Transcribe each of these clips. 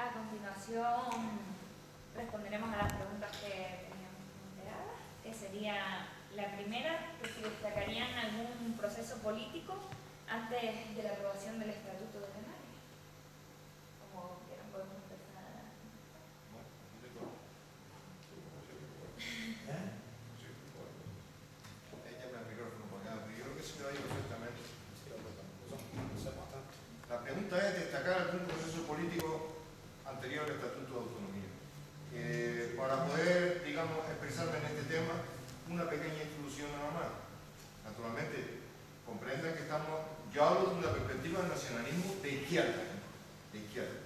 A continuación responderemos a las preguntas que teníamos planteadas, que sería la primera, que si destacarían algún proceso político antes de la aprobación del Estatuto de Canarias. Como quieran, podemos empezar. Échame el micrófono por acá, yo creo que se me oye perfectamente. La pregunta es destacar algún proceso político anterior al Estatuto de Autonomía. Para poder, digamos, expresarme en este tema, una pequeña introducción nada más. Naturalmente, comprendan que yo hablo de una perspectiva del nacionalismo de izquierda, de izquierda.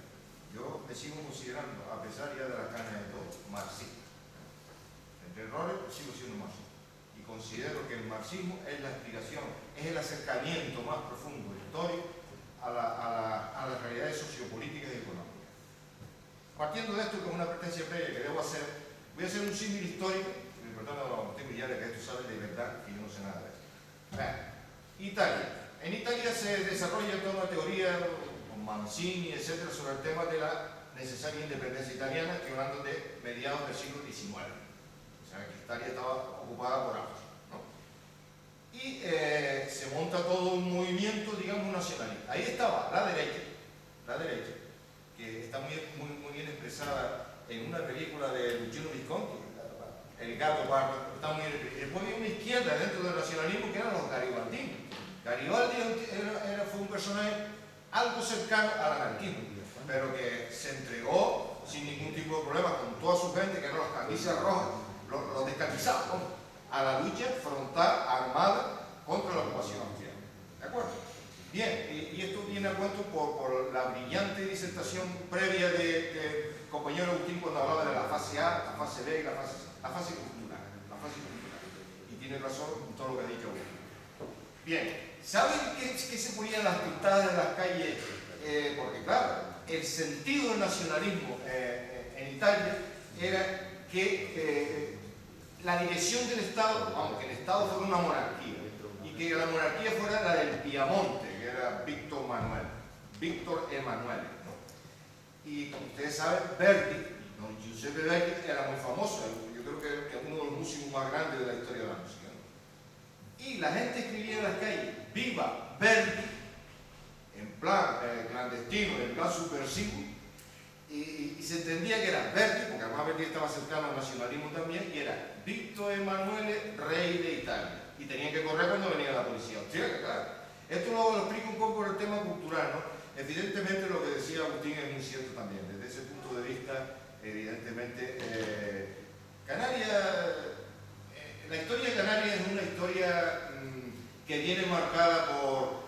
Yo me sigo considerando, a pesar ya de la cana de todo, marxista. Entre errores, sigo siendo marxista. Y considero que el marxismo es la explicación, es el acercamiento más profundo, histórico, a las realidades sociopolíticas y económicas. Partiendo de esto, que es una advertencia previa que debo hacer, voy a hacer un símil histórico, y perdón a los militares que esto sabe de verdad, que yo no sé nada de esto. Italia. En Italia se desarrolla toda una teoría, con Mancini, etcétera, sobre el tema de la necesaria independencia italiana, que hablando de mediados del siglo XIX. O sea, que Italia estaba ocupada por África, ¿no? Y se monta todo un movimiento, digamos, nacionalista. Ahí estaba la derecha, que está muy bien expresada en una película de Luciano Visconti, El gato pardo, está muy bien expresada. Después había una izquierda dentro del nacionalismo que eran los garibaldinos. Garibaldi fue un personaje algo cercano al anarquismo, pero que se entregó sin ningún tipo de problema con toda su gente, que eran las camisas rojas, los descamisados, ¿no?, a la lucha frontal, armada, contra la ocupación austríaca. ¿De acuerdo? Bien, y esto viene a cuento por la brillante disertación previa de compañero Agustín cuando hablaba de la fase A, la fase B y la fase cultural. Y tiene razón en todo lo que ha dicho Agustín. Bien, ¿saben qué se ponían las pintadas de las calles? Porque claro, el sentido del nacionalismo en Italia era que la dirección del Estado, aunque el Estado fuera una monarquía, y que la monarquía fuera la del Piamonte, que era Víctor Emanuele, ¿no? Y como ustedes saben, Verdi, don Giuseppe Verdi, era muy famoso, yo creo que es uno de los músicos más grandes de la historia de la música, ¿no? Y la gente escribía en las calles, ¡viva Verdi!, en plan clandestino, en plan subversivo, y se entendía que era Verdi, porque además Verdi estaba cercano al nacionalismo también, y era Víctor Emanuele, rey de Italia. Y tenían que correr cuando venía la policía austríaca, claro. Esto lo explico un poco por el tema cultural, ¿no? Evidentemente lo que decía Agustín es muy cierto también. Desde ese punto de vista, evidentemente, Canarias, la historia de Canarias es una historia que viene marcada por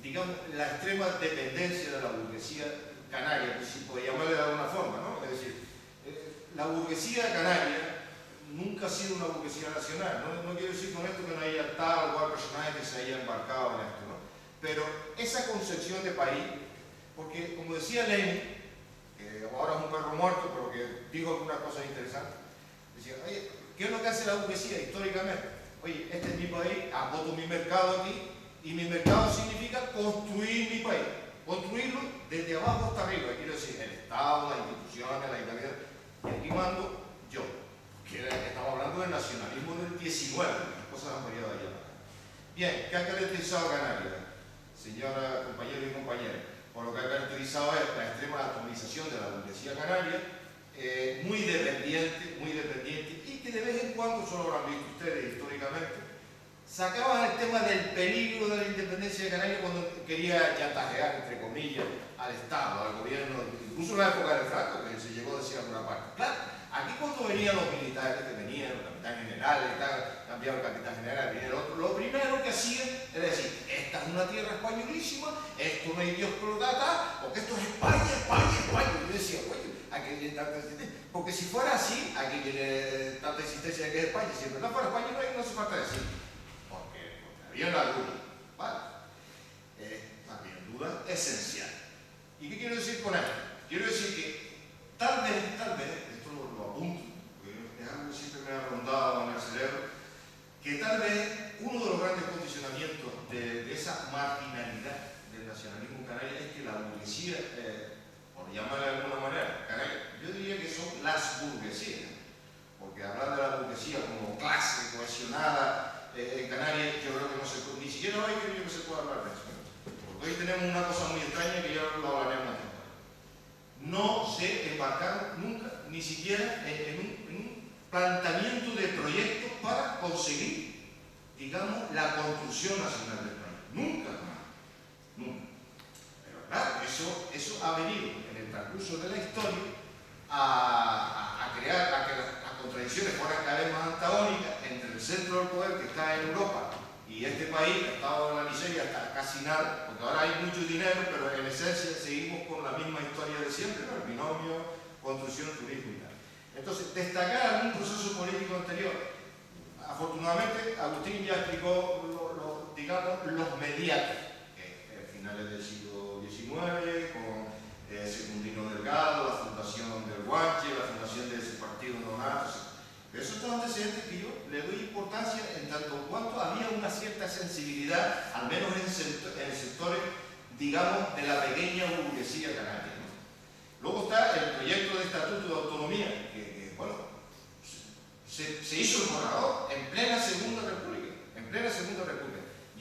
digamos, la extrema dependencia de la burguesía canaria, si puede llamarle de alguna forma, ¿no? Es decir, la burguesía canaria nunca ha sido una burguesía nacional. No quiero decir con esto que no haya tal o cual personaje que se haya embarcado en esto, ¿no? Pero esa concepción de país, porque como decía Lenin, que ahora es un perro muerto, pero que dijo algunas cosas interesantes, decía, oye, ¿qué es lo que hace la burguesía históricamente? Oye, este es mi país, agoto mi mercado aquí, y mi mercado significa construir mi país, construirlo desde abajo hasta arriba, quiero decir, el Estado, las instituciones, la Italiana, y aquí mando yo. Estamos hablando del nacionalismo del 19, las cosas han variado allá. Bien, ¿qué ha caracterizado a Canarias? Señora, compañeros y compañeras, por lo que ha caracterizado es la extrema atomización de la burguesía canaria, muy dependiente, y que de vez en cuando, solo lo han visto ustedes históricamente, sacaban el tema del peligro de la independencia de Canarias cuando quería chantajear, entre comillas, al Estado, al gobierno, incluso en la época de Franco, que se llegó a decir a alguna parte. Claro, aquí cuando venían los militares, que venían los capitanes generales, cambiaba el capitán general, venía el otro, lo primero que hacían era decir, esta es una tierra españolísima, esto no hay Dios que lo trata, porque esto es España. Y yo decía, oye, aquí viene tanta insistencia, porque si fuera así, aquí viene tanta insistencia de que es España, si en verdad fuera España no hace falta decir. Porque había una duda, ¿vale? Había duda esencial. ¿Y qué quiero decir con esto? Quiero decir que tal vez, esto lo apunto, porque es algo que siempre me ha rondado en el cerebro, que tal vez uno de los grandes condicionamientos de esa marginalidad del nacionalismo canario es que la burguesía, o por llamarle de alguna manera, yo diría que son las burguesías, porque hablar de la burguesía como clase cohesionada en Canarias, yo creo que no se puede, ni siquiera hoy creo que se puede hablar de eso, porque hoy tenemos una cosa muy extraña que ya lo hablaremos después. No se embarcaron nunca, ni siquiera en un planteamiento de proyectos para conseguir, digamos, la construcción nacional del país. Nunca, nunca. Pero claro, eso ha venido en el transcurso de la historia a crear, a que las contradicciones fueran cada vez más antagónicas entre el centro del poder que está en Europa y este país que ha estado en la miseria hasta casi nada, porque ahora hay mucho dinero, pero en esencia seguimos con la misma historia de siempre, ¿no? El binomio construcción, turismo y tal. Entonces, destacar algún proceso político anterior. Afortunadamente, Agustín ya explicó, digamos, los mediatos, finales del siglo XIX, con Secundino Delgado, la fundación del Guanche, la fundación de ese partido nonato. Esos son antecedentes que yo le doy importancia en tanto cuanto había una cierta sensibilidad, al menos en sectores, digamos, de la pequeña burguesía canaria, ¿no? Luego está el proyecto de Estatuto de Autonomía, que bueno, se hizo el borrador en plena Segunda República,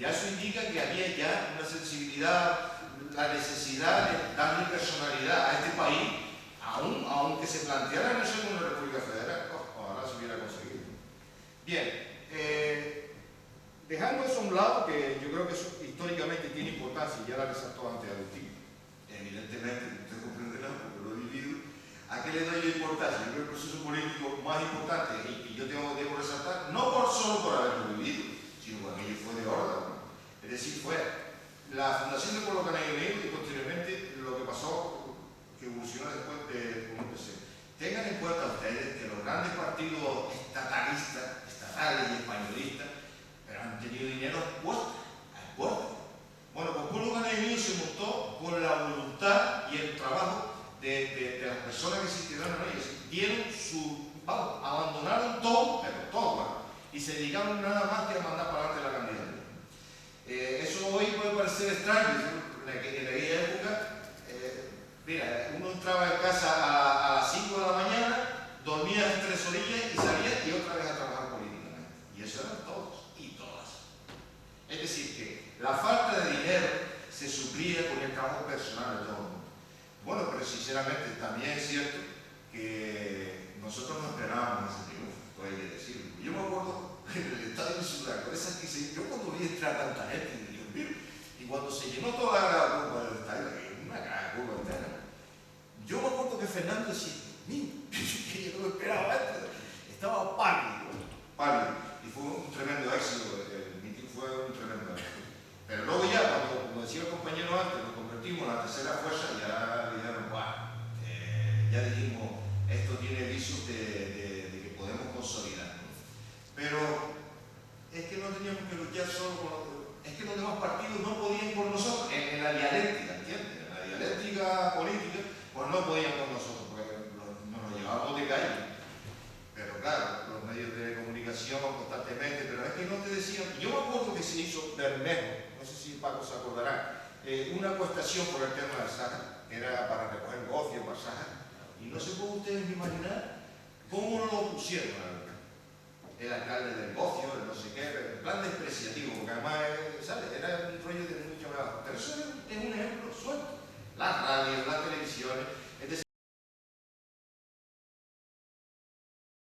Ya eso indica que había ya una sensibilidad, la necesidad de darle personalidad a este país, aunque se planteara no ser una república federal. Ojalá se hubiera conseguido. Bien, dejando eso a un lado, que yo creo que eso históricamente tiene importancia, ya la resaltó antes Agustín, evidentemente, usted comprenderá porque lo he vivido. ¿A qué le doy yo importancia? Yo creo que el proceso político más importante, y yo debo resaltar, no solo por haberlo vivido, sino porque aquello fue de orden, ¿no? Es decir, fue la fundación del Pueblo Canario Unido y posteriormente lo que pasó, que evolucionó después de un PC. Tengan en cuenta ustedes que los grandes partidos estatales y españolistas, pero han tenido dinero al puerto. Bueno, pues el Pueblo Canario Unido se montó con la voluntad y el trabajo de las personas que se integraron en ellos. Dieron abandonaron todo, pero todo, ¿no? Y se dedicaron nada más que a mandar para adelante la candidatura. Eso hoy puede parecer extraño, en aquella época, mira, uno entraba en casa a las 5 de la mañana, dormía 3 orillas y salía y otra vez a trabajar políticamente. Y eso eran todos y todas. Es decir, que la falta de dinero se suplía con el trabajo personal de todo el mundo. Bueno, pero sinceramente también es cierto que nosotros no esperábamos ese triunfo, esto hay que decirlo. Yo me acuerdo en el estadio insular, con esas que yo cuando vi entrar tanta gente, Dios mío, y cuando se llenó toda la curva del estadio, una gran curva entera, yo me acuerdo que Fernando decía, que yo no me esperaba esto, estaba pálido, y fue un tremendo éxito, el mitin fue un tremendo éxito. Pero luego ya, como decía el compañero antes, nos convertimos en la tercera fuerza, ya dijeron, ya dijimos, esto tiene visos de que podemos consolidar, ¿no? Pero es que no teníamos que luchar solo con los... Es que los demás partidos no podían con nosotros, en la dialéctica, ¿entiendes? En la dialéctica política, pues no podían con nosotros, porque nos llevábamos de calle. Pero claro, los medios de comunicación constantemente, pero es que no te decían... Yo me acuerdo que se hizo Bermejo, no sé si Paco se acordará, una acuestación por el tema del Sáhara, que era para recoger gocios para el Sáhara, y no se puede ustedes imaginar cómo lo pusieron el alcalde